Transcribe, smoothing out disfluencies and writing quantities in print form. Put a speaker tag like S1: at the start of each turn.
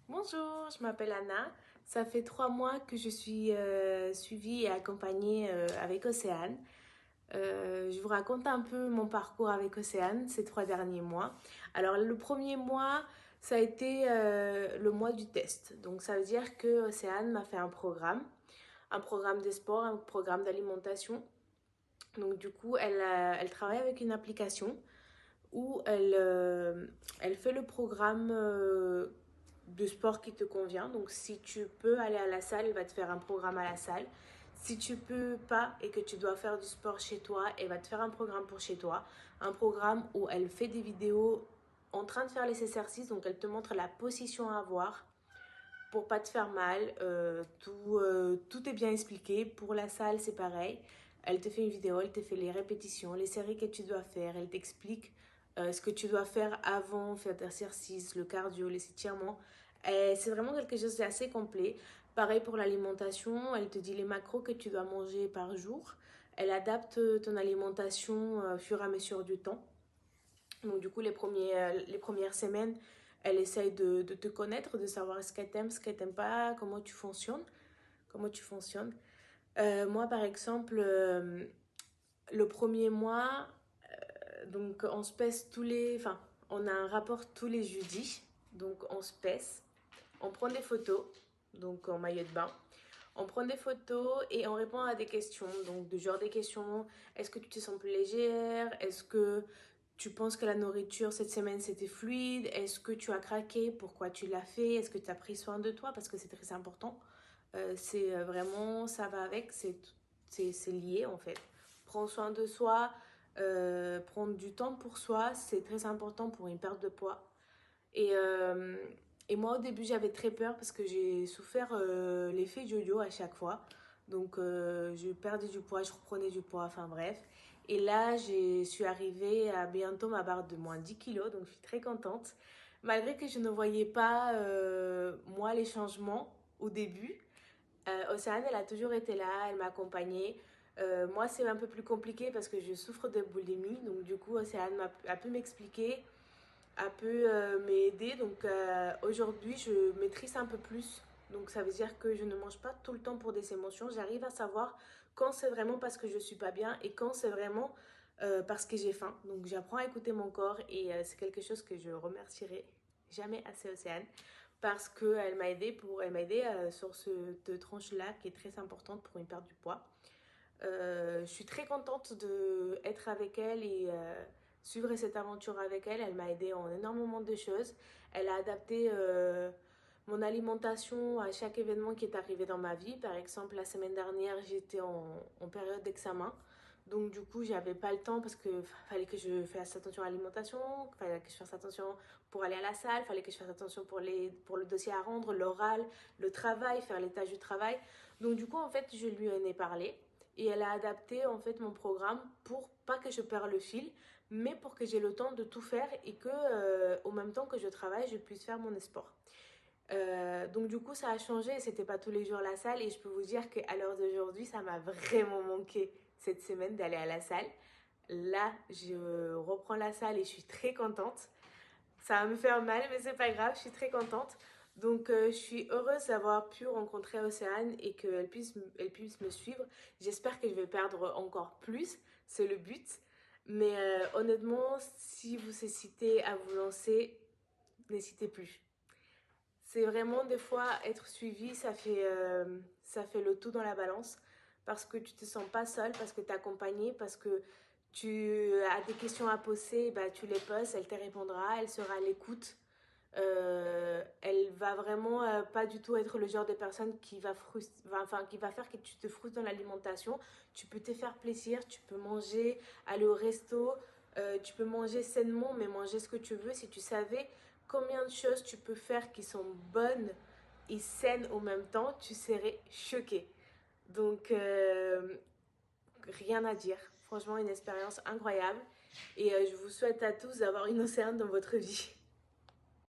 S1: Bonjour, je m'appelle Anna. Ça fait 3 mois que je suis suivie et accompagnée avec Océane. Je vous raconte un peu mon parcours avec Océane ces 3 derniers mois. Alors le premier mois, ça a été le mois du test. Donc ça veut dire que Océane m'a fait un programme de sport, un programme d'alimentation. Donc du coup, elle travaille avec une application où elle fait le programme de sport qui te convient. Donc si tu peux aller à la salle, elle va te faire un programme à la salle. Si tu peux pas et que tu dois faire du sport chez toi, elle va te faire un programme pour chez toi. Un programme où elle fait des vidéos en train de faire les exercices. Donc elle te montre la position à avoir pour pas te faire mal. Tout est bien expliqué. Pour la salle, c'est pareil. Elle te fait une vidéo, elle te fait les répétitions, les séries que tu dois faire. Elle t'explique ce que tu dois faire avant, faire l'exercice, le cardio, les étirements. C'est vraiment quelque chose d'assez complet. Pareil pour l'alimentation, elle te dit les macros que tu dois manger par jour. Elle adapte ton alimentation au fur et à mesure du temps. Donc du coup, les premières semaines, elle essaye de te connaître, de savoir ce qu'elle t'aime pas, comment tu fonctionnes. Comment tu fonctionnes. Moi, par exemple, le premier mois, donc on se pèse enfin, on a un rapport tous les jeudis. Donc on se pèse, on prend des photos, donc en maillot de bain. On prend des photos et on répond à des questions. Donc, du genre des questions, est-ce que tu te sens plus légère? Est-ce que tu penses que la nourriture cette semaine c'était fluide? Est-ce que tu as craqué? Pourquoi tu l'as fait? Est-ce que tu as pris soin de toi? Parce que c'est très important. C'est vraiment, ça va avec, c'est lié en fait. Prendre soin de soi, prendre du temps pour soi, c'est très important pour une perte de poids. Et, euh, et moi, au début, j'avais très peur parce que j'ai souffert l'effet yo-yo à chaque fois. Donc, je perdais du poids, je reprenais du poids, enfin bref. Et là, je suis arrivée à bientôt ma barre de moins 10 kilos, donc je suis très contente. Malgré que je ne voyais pas, moi, les changements au début. Océane, elle a toujours été là, elle m'a accompagnée. Moi, c'est un peu plus compliqué parce que je souffre de boulimie. Donc, du coup, Océane a pu m'expliquer, a pu m'aider. Donc, aujourd'hui, je maîtrise un peu plus. Donc, ça veut dire que je ne mange pas tout le temps pour des émotions. J'arrive à savoir quand c'est vraiment parce que je suis pas bien et quand c'est vraiment parce que j'ai faim. Donc, j'apprends à écouter mon corps et c'est quelque chose que je remercierai jamais assez Océane parce qu'elle m'a aidé sur cette tranche-là qui est très importante pour une perte du poids. Je suis très contente d'être avec elle et suivre cette aventure avec elle. Elle m'a aidé en énormément de choses. Elle a adapté mon alimentation à chaque événement qui est arrivé dans ma vie. Par exemple, la semaine dernière, j'étais en période d'examen. Donc du coup, j'avais pas le temps parce que fallait que je fasse attention à l'alimentation, fallait que je fasse attention pour aller à la salle, fallait que je fasse attention pour le dossier à rendre, l'oral, le travail, faire les tâches du travail. Donc du coup, en fait, je lui en ai parlé et elle a adapté en fait mon programme pour pas que je perde le fil, mais pour que j'ai le temps de tout faire et que au même temps que je travaille, je puisse faire mon sport. Donc du coup, ça a changé et c'était pas tous les jours la salle et je peux vous dire qu'à l'heure d'aujourd'hui, ça m'a vraiment manqué cette semaine d'aller à la salle. Là, je reprends la salle et je suis très contente. Ça va me faire mal, mais c'est pas grave, je suis très contente. Donc, je suis heureuse d'avoir pu rencontrer Océane et elle puisse me suivre. J'espère que je vais perdre encore plus, c'est le but. Mais honnêtement, si vous hésitez à vous lancer, n'hésitez plus. C'est vraiment des fois être suivi, ça fait le tout dans la balance parce que tu te sens pas seule, parce que tu es accompagnée, parce que tu as des questions à poser, bah, tu les poses, elle te répondra, elle sera à l'écoute. Elle va vraiment pas du tout être le genre de personne qui va faire que tu te frustres dans l'alimentation. Tu peux te faire plaisir, tu peux manger, aller au resto, tu peux manger sainement, mais manger ce que tu veux. Si tu savais combien de choses tu peux faire qui sont bonnes et saines au même temps, tu serais choqué. Donc, rien à dire. Franchement, une expérience incroyable. Et je vous souhaite à tous d'avoir une océane dans votre vie.